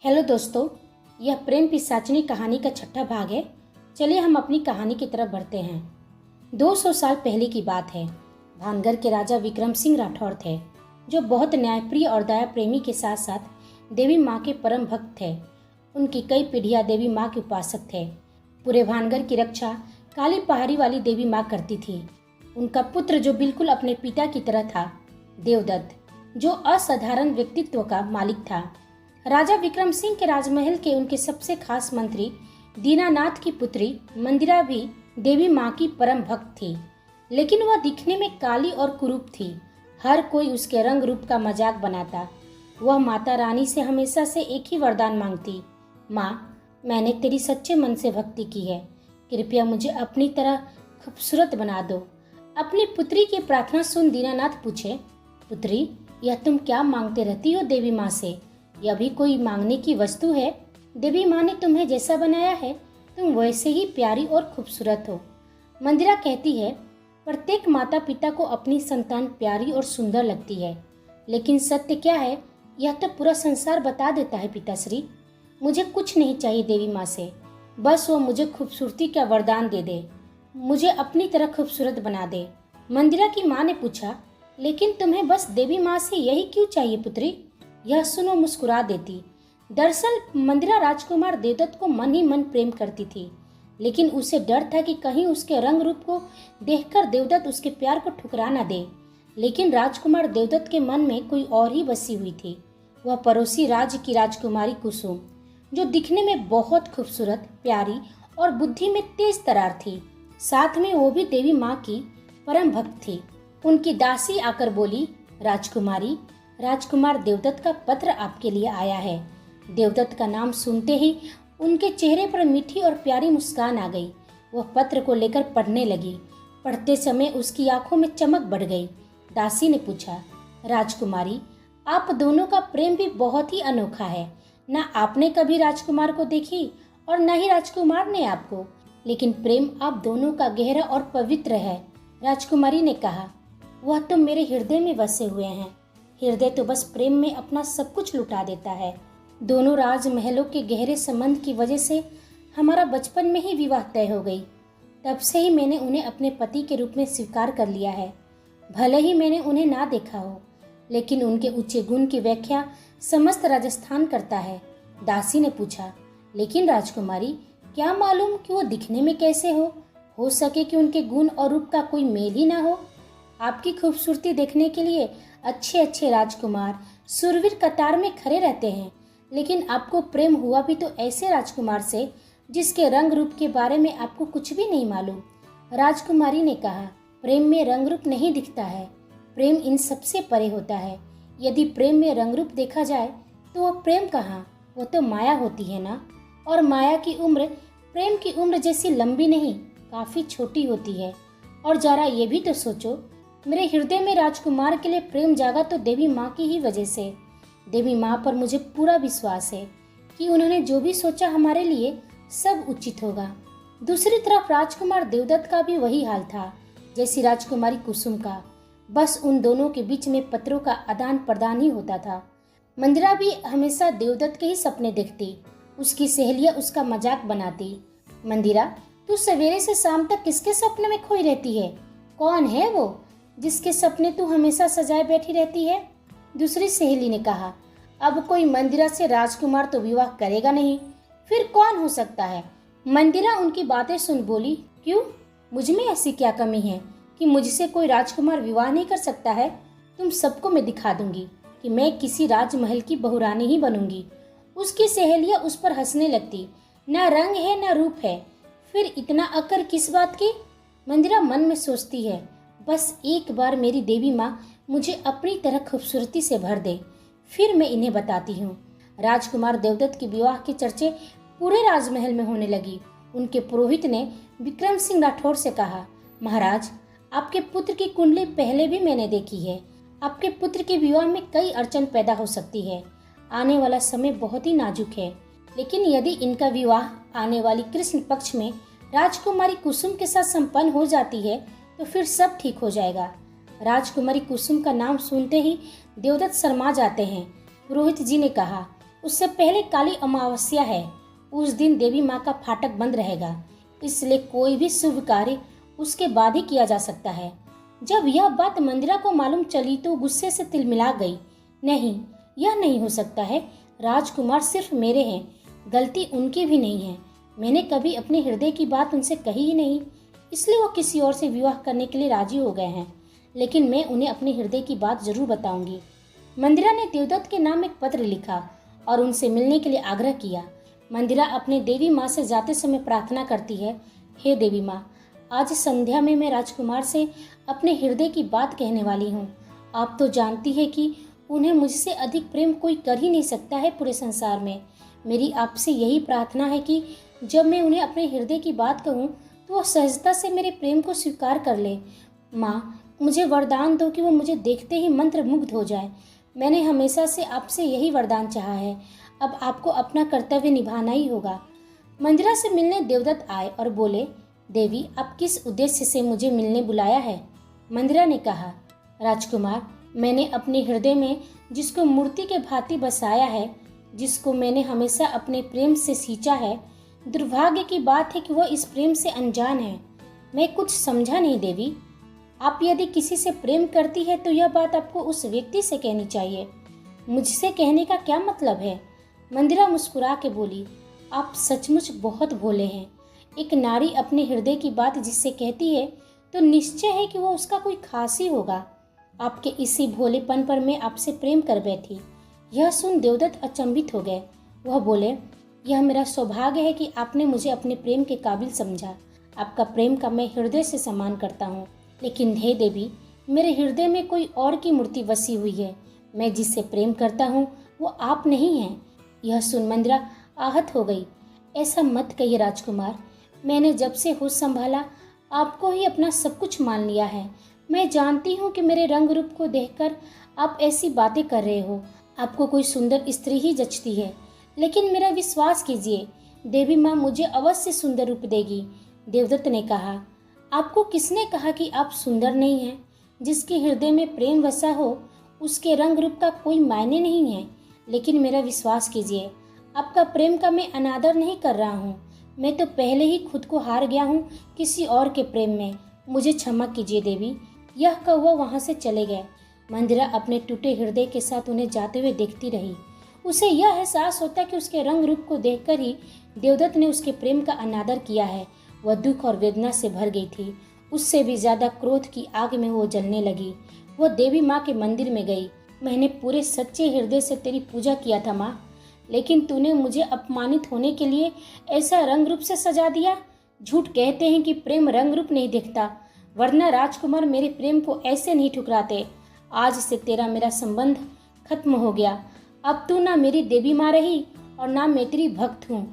Hello दोस्तों, यह प्रेम पिशाचिनी कहानी का छठा भाग है। चलिए हम अपनी कहानी की तरफ बढ़ते हैं। 200 साल पहले की बात है। भानगढ़ के राजा विक्रम सिंह राठौर थे, जो बहुत न्यायप्रिय और दया प्रेमी के साथ साथ देवी माँ के परम भक्त थे। उनकी कई पीढ़ियाँ देवी माँ के उपासक थे। पूरे भानगढ़ की रक्षा काली पहाड़ी वाली देवी माँ करती थी। उनका पुत्र जो बिल्कुल अपने पिता की तरह था, देवदत्त, जो असाधारण व्यक्तित्व का मालिक था। राजा विक्रम सिंह के राजमहल के उनके सबसे खास मंत्री दीनानाथ की पुत्री मंदिरा भी देवी माँ की परम भक्त थी, लेकिन वह दिखने में काली और कुरूप थी। हर कोई उसके रंग रूप का मजाक बनाता। वह माता रानी से हमेशा से एक ही वरदान मांगती, माँ, मैंने तेरी सच्चे मन से भक्ति की है, कृपया मुझे अपनी तरह खूबसूरत बना दो। अपनी पुत्री की प्रार्थना सुन दीनानाथ पूछे, पुत्री, यह तुम क्या मांगते रहती हो देवी माँ से? यह भी कोई मांगने की वस्तु है? देवी माँ ने तुम्हें जैसा बनाया है, तुम वैसे ही प्यारी और खूबसूरत हो। मंदिरा कहती है, प्रत्येक माता पिता को अपनी संतान प्यारी और सुंदर लगती है, लेकिन सत्य क्या है यह तो पूरा संसार बता देता है पिताश्री। मुझे कुछ नहीं चाहिए देवी माँ से, बस वो मुझे खूबसूरती का वरदान दे दे, मुझे अपनी तरह खूबसूरत बना दे। मंदिरा की माँ ने पूछा, लेकिन तुम्हें बस देवी माँ से यही क्यों चाहिए पुत्री? यह सुनो मुस्कुरा देती। दरअसल मंदिरा राजकुमार देवदत्त को मन ही मन प्रेम करती थी, लेकिन उसे डर था कि कहीं उसके रंग रूप को देखकर देवदत्त उसके प्यार को ठुकरा न दे। लेकिन राजकुमार देवदत्त के मन में कोई और ही बसी हुई थी। वह पड़ोसी राज्य की राजकुमारी कुसुम, जो दिखने में बहुत खूबसूरत, प्यारी और बुद्धि में तेज तरार थी। साथ में वो भी देवी माँ की परम भक्त थी। उनकी दासी आकर बोली, राजकुमारी, राजकुमार देवदत्त का पत्र आपके लिए आया है। देवदत्त का नाम सुनते ही उनके चेहरे पर मीठी और प्यारी मुस्कान आ गई। वह पत्र को लेकर पढ़ने लगी। पढ़ते समय उसकी आंखों में चमक बढ़ गई। दासी ने पूछा, राजकुमारी, आप दोनों का प्रेम भी बहुत ही अनोखा है। न आपने कभी राजकुमार को देखी और न ही राजकुमार ने आपको, लेकिन प्रेम आप दोनों का गहरा और पवित्र है। राजकुमारी ने कहा, वह तो मेरे हृदय में बसे हुए हैं। हृदय तो बस प्रेम में अपना सब कुछ लुटा देता है। दोनों राजमहलों के गहरे संबंध की वजह से हमारा बचपन में ही विवाह तय हो गई। तब से ही मैंने उन्हें अपने पति के रूप में स्वीकार कर लिया है। भले ही मैंने उन्हें ना देखा हो, लेकिन उनके ऊंचे गुण की व्याख्या समस्त राजस्थान करता है। दासी ने पूछा, लेकिन राजकुमारी, क्या मालूम कि वो दिखने में कैसे हो सके कि उनके गुण और रूप का कोई मेल ही ना हो। आपकी खूबसूरती देखने के लिए अच्छे अच्छे राजकुमार सुरवीर कतार में खड़े रहते हैं, लेकिन आपको प्रेम हुआ भी तो ऐसे राजकुमार से जिसके रंग रूप के बारे में आपको कुछ भी नहीं मालूम। राजकुमारी ने कहा, प्रेम में रंग रूप नहीं दिखता है, प्रेम इन सबसे परे होता है। यदि प्रेम में रंग रूप देखा जाए तो वह प्रेम कहाँ, वो तो माया होती है ना। और माया की उम्र प्रेम की उम्र जैसी लंबी नहीं, काफी छोटी होती है। और जरा ये भी तो सोचो, मेरे हृदय में राजकुमार के लिए प्रेम जागा तो देवी माँ की ही वजह से। देवी माँ पर मुझे पूरा विश्वास है कि उन्होंने जो भी सोचा हमारे लिए सब उचित होगा। दूसरी तरफ राजकुमार देवदत्त का भी वही हाल था जैसी राजकुमारी कुसुम का, बस उन दोनों के बीच में पत्रों का आदान प्रदान ही होता था। मंदिरा भी हमेशा देवदत्त के ही सपने देखती, उसकी सहेलियां उसका मजाक बनाती। मंदिरा, तू सवेरे से शाम तक किसके सपने में खोई रहती है? कौन है वो जिसके सपने तू हमेशा सजाए बैठी रहती है? दूसरी सहेली ने कहा, अब कोई मंदिरा से राजकुमार तो विवाह करेगा नहीं, फिर कौन हो सकता है? मंदिरा उनकी बातें सुन बोली, क्यों, मुझ में ऐसी क्या कमी है कि मुझसे कोई राजकुमार विवाह नहीं कर सकता है? तुम सबको मैं दिखा दूंगी कि मैं किसी राजमहल की बहुरानी ही बनूंगी। उसकी सहेलियां उस पर हंसने लगती, न रंग है न रूप है, फिर इतना अक्कर किस बात की? मंदिरा मन में सोचती है, बस एक बार मेरी देवी माँ मुझे अपनी तरह खूबसूरती से भर दे, फिर मैं इन्हें बताती हूँ। राजकुमार देवदत्त के विवाह की चर्चे पूरे राजमहल में होने लगी। उनके पुरोहित ने विक्रम सिंह राठौर से कहा, महाराज, आपके पुत्र की कुंडली पहले भी मैंने देखी है। आपके पुत्र के विवाह में कई अड़चन पैदा हो सकती है। आने वाला समय बहुत ही नाजुक है, लेकिन यदि इनका विवाह आने वाली कृष्ण पक्ष में राजकुमारी कुसुम के साथ संपन्न हो जाती है तो फिर सब ठीक हो जाएगा। राजकुमारी कुसुम का नाम सुनते ही देवदत्त शर्मा जाते हैं। पुरोहित जी ने कहा, उससे पहले काली अमावस्या है। उस दिन देवी माँ का फाटक बंद रहेगा, इसलिए कोई भी शुभ कार्य उसके बाद ही किया जा सकता है। जब यह बात मंदिरा को मालूम चली तो गुस्से से तिलमिला गई। नहीं, यह नहीं हो सकता है। राजकुमार सिर्फ मेरे हैं, गलती उनकी भी नहीं है। मैंने कभी अपने हृदय की बात उनसे कही ही नहीं, इसलिए वो किसी और से विवाह करने के लिए राजी हो गए हैं। लेकिन मैं उन्हें अपने हृदय की बात जरूर बताऊंगी। मंदिरा ने देवदत्त के नाम एक पत्र लिखा और उनसे मिलने के लिए आग्रह किया। मंदिरा अपने देवी माँ से जाते समय प्रार्थना करती है, हे देवी माँ, आज संध्या में मैं राजकुमार से अपने हृदय की बात कहने वाली हूँ। आप तो जानती है कि उन्हें मुझसे अधिक प्रेम कोई कर ही नहीं सकता है पूरे संसार में। मेरी आपसे यही प्रार्थना है कि जब मैं उन्हें अपने हृदय की बात कहूँ तो वो सहजता से मेरे प्रेम को स्वीकार कर ले। माँ, मुझे वरदान दो कि वो मुझे देखते ही मंत्र मुग्ध हो जाए। मैंने हमेशा से आपसे यही वरदान चाहा है। अब आपको अपना कर्तव्य निभाना ही होगा। मंदिरा से मिलने देवदत्त आए और बोले, देवी, आप किस उद्देश्य से मुझे मिलने बुलाया है? मंदिरा ने कहा, राजकुमार, मैंने अपने हृदय में जिसको मूर्ति के भांति बसाया है, जिसको मैंने हमेशा अपने प्रेम से सींचा है, दुर्भाग्य की बात है कि वह इस प्रेम से अनजान है। मैं कुछ समझा नहीं देवी। आप यदि किसी से प्रेम करती है तो यह बात आपको उस व्यक्ति से कहनी चाहिए, मुझसे कहने का क्या मतलब है? मंदिरा मुस्कुरा के बोली, आप सचमुच बहुत भोले हैं। एक नारी अपने हृदय की बात जिससे कहती है तो निश्चय है कि वो उसका कोई खास ही होगा। आपके इसी भोलेपन पर मैं आपसे प्रेम कर बैठी। यह सुन देवदत्त अचंभित हो गए। वह बोले, यह मेरा सौभाग्य है कि आपने मुझे अपने प्रेम के काबिल समझा। आपका प्रेम का मैं हृदय से सम्मान करता हूँ, लेकिन हे देवी, मेरे हृदय में कोई और की मूर्ति बसी हुई है। मैं जिससे प्रेम करता हूँ वो आप नहीं हैं। यह सुन मंदिरा आहत हो गई। ऐसा मत कहिए राजकुमार, मैंने जब से होश संभाला आपको ही अपना सब कुछ मान लिया है। मैं जानती हूँ कि मेरे रंग रूप को देखकर आप ऐसी बातें कर रहे हो। आपको कोई सुंदर स्त्री ही जचती है, लेकिन मेरा विश्वास कीजिए, देवी माँ मुझे अवश्य सुंदर रूप देगी। देवदत्त ने कहा, आपको किसने कहा कि आप सुंदर नहीं हैं? जिसके हृदय में प्रेम बसा हो उसके रंग रूप का कोई मायने नहीं है। लेकिन मेरा विश्वास कीजिए, आपका प्रेम का मैं अनादर नहीं कर रहा हूँ। मैं तो पहले ही खुद को हार गया हूँ किसी और के प्रेम में। मुझे क्षमा कीजिए देवी। यह कह वह वहाँ से चले गए। मंदिरा अपने टूटे हृदय के साथ उन्हें जाते हुए देखती रही। उसे यह एहसास होता कि उसके रंग रूप को देखकर ही देवदत्त ने उसके प्रेम का अनादर किया है। वह दुख और वेदना से भर गई थी। उससे भी ज्यादा क्रोध की आग में वो जलने लगी। वह देवी माँ के मंदिर में गई। मैंने पूरे सच्चे हृदय से तेरी पूजा किया था माँ, लेकिन तूने मुझे अपमानित होने के लिए ऐसा रंग रूप से सजा दिया। झूठ कहते हैं कि प्रेम रंग रूप नहीं दिखता, वरना राजकुमार मेरे प्रेम को ऐसे नहीं ठुकराते। आज से तेरा मेरा संबंध खत्म हो गया। अब तू ना मेरी देवी माँ रही और ना मैं तेरी भक्त हूँ।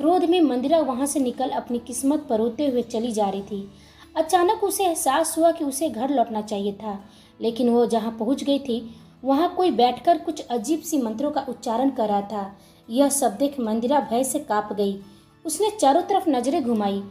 क्रोध में मंदिरा वहाँ से निकल अपनी किस्मत पर रोते हुए चली जा रही थी। अचानक उसे एहसास हुआ कि उसे घर लौटना चाहिए था, लेकिन वो जहाँ पहुँच गई थी वहाँ कोई बैठकर कुछ अजीब सी मंत्रों का उच्चारण कर रहा था। यह सब देख मंदिरा भय से काँप गई। उसने चारों तरफ नजरें घुमाई।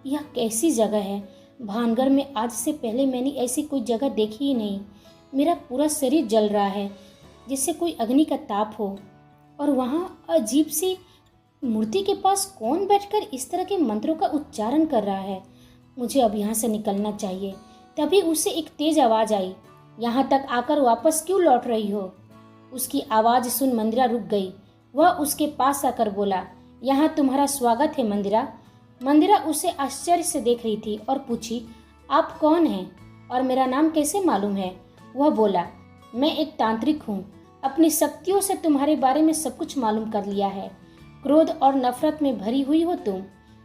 यह कैसी जगह है? भानगढ़ में आज से पहले मैंने ऐसी कोई जगह देखी ही नहीं। मेरा पूरा शरीर जल रहा है जैसे कोई अग्नि का ताप हो। और वहाँ अजीब सी मूर्ति के पास कौन बैठकर इस तरह के मंत्रों का उच्चारण कर रहा है? मुझे अब यहाँ से निकलना चाहिए। तभी उसे एक तेज आवाज आई, यहाँ तक आकर वापस क्यों लौट रही हो? उसकी आवाज सुन मंदिरा रुक गई। वह उसके पास आकर बोला, यहाँ तुम्हारा स्वागत है मंदिरा। मंदिरा उसे आश्चर्य से देख रही थी और पूछी, आप कौन हैं और मेरा नाम कैसे मालूम है? वह बोला, मैं एक तांत्रिक हूँ। अपनी शक्तियों से तुम्हारे बारे में सब कुछ मालूम कर लिया है। क्रोध और नफरत में भरी हुई हो तुम।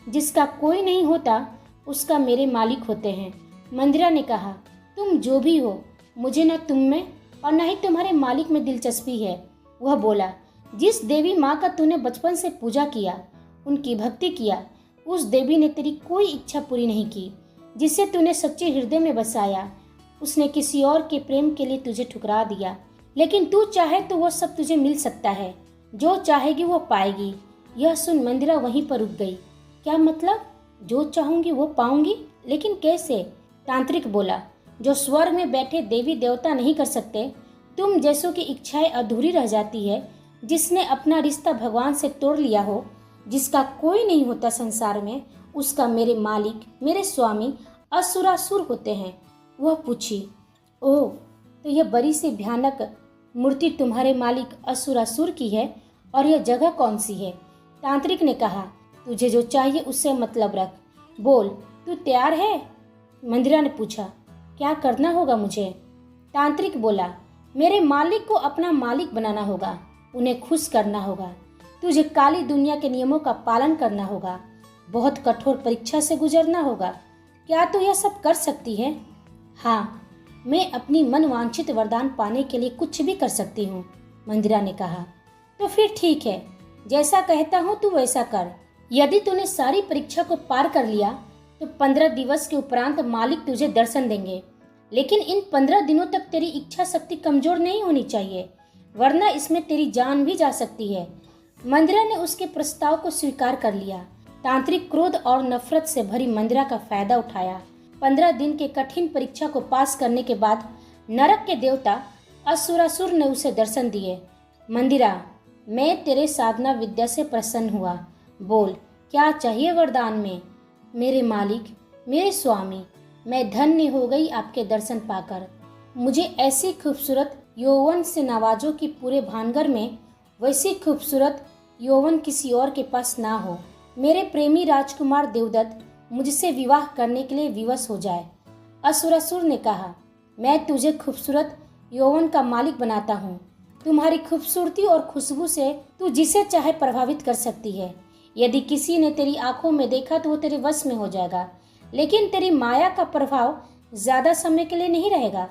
जिसका कोई नहीं होता उसका मेरे मालिक होते हैं। मंदिरा ने कहा, तुम जो भी हो, मुझे न तुम में और न ही तुम्हारे मालिक में दिलचस्पी है। वह बोला, जिस देवी माँ का तूने बचपन से पूजा किया, उनकी भक्ति किया, उस देवी ने तेरी कोई इच्छा पूरी नहीं की। जिसे तूने सच्चे हृदय में बसाया, उसने किसी और के प्रेम के लिए तुझे ठुकरा दिया। लेकिन तू चाहे तो वो सब तुझे मिल सकता है। जो चाहेगी वो पाएगी। यह सुन मंदिरा वहीं पर रुक गई। क्या मतलब? जो चाहूंगी वो पाऊंगी? लेकिन कैसे? तांत्रिक बोला, जो स्वर्ग में बैठे देवी देवता नहीं कर सकते, तुम जैसों की इच्छाएं अधूरी रह जाती है, जिसने अपना रिश्ता भगवान से तोड़ लिया हो, जिसका कोई नहीं होता संसार में, उसका मेरे मालिक, मेरे स्वामी असुरासुर होते हैं। वह पूछी, ओह, तो यह बड़ी सी भयानक मूर्ति तुम्हारे मालिक असुरासुर की है, और यह जगह कौन सी है? तांत्रिक ने कहा, तुझे जो चाहिए उससे मतलब रख, बोल, तू तैयार है? मंदिरा ने पूछा, क्या करना होगा मुझे? तांत्रिक बोला, मेरे मालिक को अपना मालिक बनाना होगा, उन्हें खुश करना होगा। तुझे काली दुनिया के नियमों का पालन करना होगा, बहुत कठोर परीक्षा से गुजरना होगा। क्या तू यह सब कर सकती है? हाँ, मैं अपनी मनवांछित वरदान पाने के लिए कुछ भी कर सकती हूँ, मंदिरा ने कहा। तो फिर ठीक है, जैसा कहता हूँ तू वैसा कर। यदि तूने सारी परीक्षा को पार कर लिया तो 15 दिवस के उपरांत मालिक तुझे दर्शन देंगे, लेकिन इन 15 दिनों तक तेरी इच्छा शक्ति कमजोर नहीं होनी चाहिए, वरना इसमें तेरी जान भी जा सकती है। मंदिरा ने उसके प्रस्ताव को स्वीकार कर लिया। तांत्रिक क्रोध और नफरत से भरी मंदिरा का फायदा उठाया। 15 दिन के कठिन परीक्षा को पास करने के बाद नरक के देवता असुरासुर ने उसे दर्शन दिए। मंदिरा, मैं तेरे साधना विद्या से प्रसन्न हुआ, बोल, क्या चाहिए वरदान में? मेरे मालिक, मेरे स्वामी, मैं धन्य हो गई आपके दर्शन पाकर। मुझे ऐसी खूबसूरत यौवन से नवाजो कि पूरे भानगर में वैसी खूबसूरत यौवन किसी और के पास ना हो। मेरे प्रेमी राजकुमार देवदत्त मुझसे विवाह करने के लिए विवश हो जाए। असुरासुर ने कहा, मैं तुझे खूबसूरत यौवन का मालिक बनाता हूँ। तुम्हारी खूबसूरती और खुशबू से तू जिसे चाहे प्रभावित कर सकती है। यदि किसी ने तेरी आंखों में देखा तो वो तेरे वश में हो जाएगा, लेकिन तेरी माया का प्रभाव ज्यादा समय के लिए नहीं रहेगा,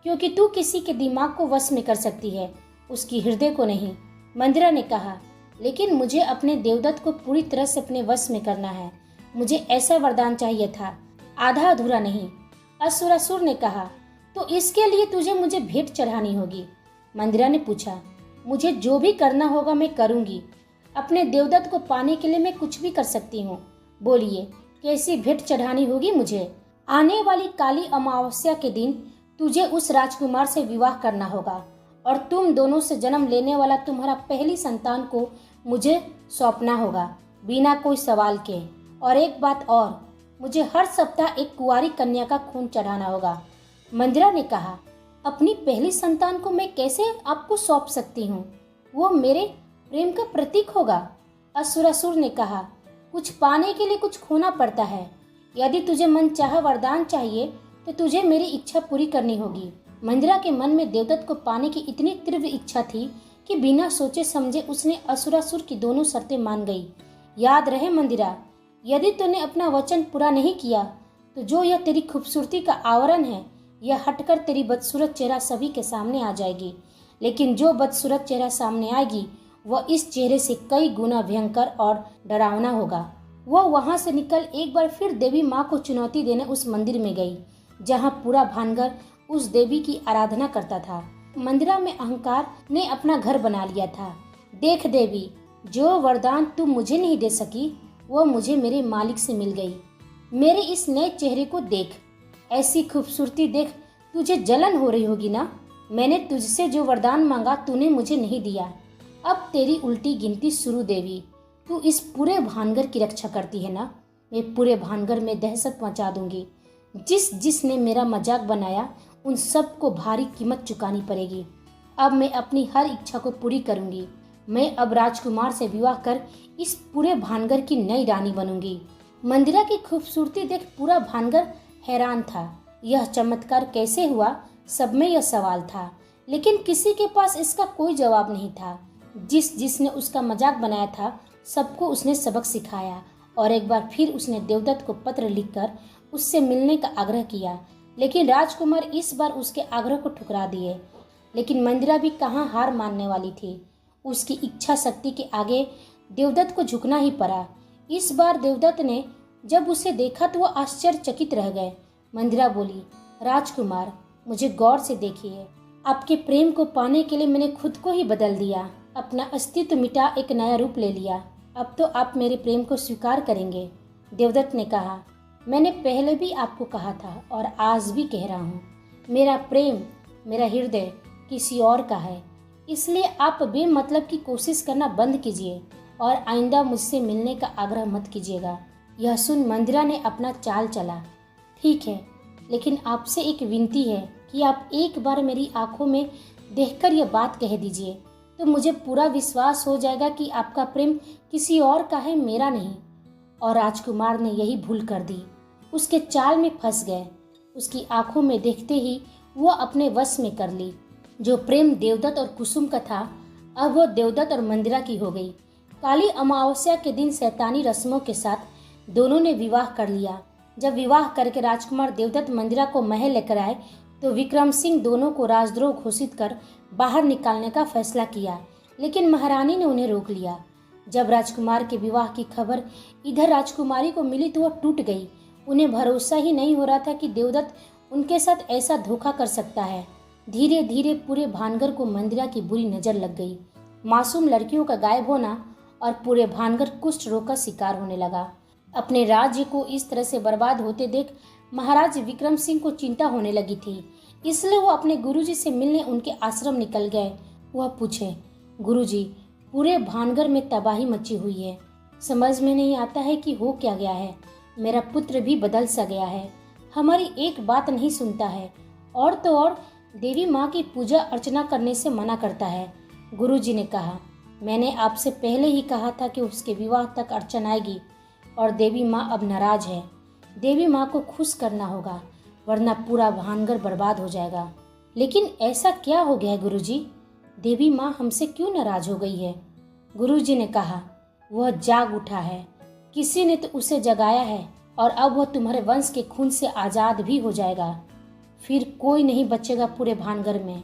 क्योंकि तू किसी के दिमाग को वश में कर सकती है, उसकी हृदय को नहीं। मंदिरा ने कहा, लेकिन मुझे अपने देवदत्त को पूरी तरह से अपने वश में करना है। मुझे ऐसा वरदान चाहिए था, आधा अधूरा नहीं। असुरासुर ने कहा, तो इसके लिए तुझे मुझे भेंट चढ़ानी होगी। मंदिरा ने पूछा, मुझे जो भी करना होगा मैं करूंगी। अपने देवदत्त को पाने के लिए मैं कुछ भी कर सकती हूँ। बोलिए, कैसी भेंट चढ़ानी होगी मुझे? आने वाली काली अमावस्या के दिन तुझे उस राजकुमार से विवाह करना होगा, और तुम दोनों से जन्म लेने वाला तुम्हारा पहली संतान को मुझे सौंपना होगा, बिना कोई सवाल के। और एक बात और, मुझे हर सप्ताह एक कुंवारी कन्या का खून चढ़ाना होगा। मंदिरा ने कहा, अपनी पहली संतान को मैं कैसे आपको सौंप सकती हूँ? वो मेरे प्रेम का प्रतीक होगा। असुरासुर ने कहा, कुछ पाने के लिए कुछ खोना पड़ता है। यदि तुझे मनचाहा वरदान चाहिए तो तुझे मेरी इच्छा पूरी करनी होगी। मंदिरा के मन में देवदत्त को पाने की इतनी तीव्र इच्छा थी कि बिना सोचे समझे उसने असुरासुर की दोनों शर्तें मान गई। याद रहे मंदिरा, यदि तूने अपना वचन पूरा नहीं किया तो जो यह तेरी खूबसूरती का आवरण है, यह हटकर तेरी बदसूरत चेहरा सभी के सामने आ जाएगी। लेकिन जो बदसूरत चेहरा सामने आएगी वह इस चेहरे से कई गुना भयंकर और डरावना होगा। वह वहां से निकल एक बार फिर देवी माँ को चुनौती देने उस मंदिर में गई, जहाँ पूरा भानगर उस देवी की आराधना करता था। मंदिरा में अहंकार ने अपना घर बना लिया था। देख देवी, जो वरदान तू मुझे नहीं दे सकी वह मुझे मेरे मालिक से मिल गई। मेरे इस नए चेहरे को देख, ऐसी खूबसूरती देख तुझे जलन हो रही होगी ना। मैंने तुझसे जो वरदान मांगा तूने मुझे नहीं दिया। अब तेरी उल्टी गिनती शुरू देवी। तू इस पूरे भानगर की रक्षा करती है ना, मैं पूरे भानगर में दहशत मचा दूंगी। जिसने मेरा मजाक बनाया उन सबको भारी कीमत चुकानी पड़ेगी। अब मैं अपनी हर इच्छा को पूरी करूंगी। मैं अब राजकुमार से विवाह कर इस पूरे भानगर की नई रानी बनूंगी। मंदिरा की खूबसूरती देख पूरा भानगर हैरान था। यह चमत्कार कैसे हुआ, सब में यह सवाल था, लेकिन किसी के पास इसका कोई जवाब नहीं था। जिसने उसका मजाक बनाया था सबको उसने सबक सिखाया, और एक बार फिर उसने देवदत्त को पत्र लिखकर उससे मिलने का आग्रह किया। लेकिन राजकुमार इस बार उसके आग्रह को ठुकरा दिए। लेकिन मंदिरा भी कहाँ हार मानने वाली थी। उसकी इच्छा शक्ति के आगे देवदत्त को झुकना ही पड़ा। इस बार देवदत्त ने जब उसे देखा तो वह आश्चर्यचकित रह गए। मंदिरा बोली, राजकुमार, मुझे गौर से देखिए। आपके प्रेम को पाने के लिए मैंने खुद को ही बदल दिया, अपना अस्तित्व मिटा एक नया रूप ले लिया। अब तो आप मेरे प्रेम को स्वीकार करेंगे। देवदत्त ने कहा, मैंने पहले भी आपको कहा था और आज भी कह रहा हूँ, मेरा प्रेम, मेरा हृदय किसी और का है। इसलिए आप बेमतलब की कोशिश करना बंद कीजिए और आइंदा मुझसे मिलने का आग्रह मत कीजिएगा। यह सुन मंदिरा ने अपना चाल चला। ठीक है, लेकिन आपसे एक विनती है कि आप एक बार मेरी आंखों में देखकर यह बात कह दीजिए, तो मुझे पूरा विश्वास हो जाएगा कि आपका प्रेम किसी और का है, मेरा नहीं। और राजकुमार ने यही भूल कर दी। उसके चाल में फंस गए। उसकी आंखों में देखते ही वो अपने वश में कर ली। जो प्रेम देवदत्त और कुसुम का था, अब वो देवदत्त और मंदिरा की हो गई। काली अमावस्या के दिन शैतानी रस्मों के साथ दोनों ने विवाह कर लिया। जब विवाह करके राजकुमार देवदत्त मंदिरा को महल लेकर आए तो विक्रम सिंह दोनों को राजद्रोह घोषित कर बाहर निकालने का फैसला किया, लेकिन महारानी ने उन्हें रोक लिया। जब राजकुमार के विवाह की खबर इधर राजकुमारी को मिली तो वह टूट गई। उन्हें भरोसा ही नहीं हो रहा था कि देवदत्त उनके साथ ऐसा धोखा कर सकता है। धीरे धीरे पूरे भानगढ़ को मंदिरा की बुरी नजर लग गई। मासूम लड़कियों का गायब होना और पूरे भानगढ़ कुष्ठ रोग का शिकार होने लगा। अपने राज्य को इस तरह से बर्बाद होते देख महाराज विक्रम सिंह को चिंता होने लगी थी, इसलिए वो अपने गुरुजी से मिलने उनके आश्रम निकल गए। वह पूछे, गुरुजी, पूरे भानगढ़ में तबाही मची हुई है, समझ में नहीं आता है कि हो क्या गया है। मेरा पुत्र भी बदल सा गया है, हमारी एक बात नहीं सुनता है, और तो और देवी माँ की पूजा अर्चना करने से मना करता है। गुरुजी ने कहा, मैंने आपसे पहले ही कहा था कि उसके विवाह तक अर्चना आएगी, और देवी माँ अब नाराज है। देवी माँ को खुश करना होगा, वरना पूरा भानगढ़ बर्बाद हो जाएगा। लेकिन ऐसा क्या हो गया है गुरुजी? देवी माँ हमसे क्यों नाराज हो गई है? गुरुजी ने कहा, वह जाग उठा है, किसी ने तो उसे जगाया है, और अब वह तुम्हारे वंश के खून से आजाद भी हो जाएगा। फिर कोई नहीं बचेगा पूरे भानगढ़ में।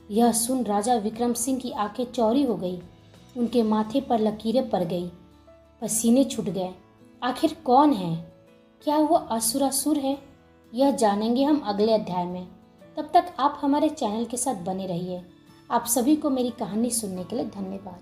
यह सुन राजा विक्रम सिंह की आंखें चौड़ी हो गई। उनके माथे पर लकीरें पड़ गई, पसीने छूट गए। आखिर कौन है? क्या वह असुरासुर है? यह जानेंगे हम अगले अध्याय में। तब तक आप हमारे चैनल के साथ बने रहिए। आप सभी को मेरी कहानी सुनने के लिए धन्यवाद।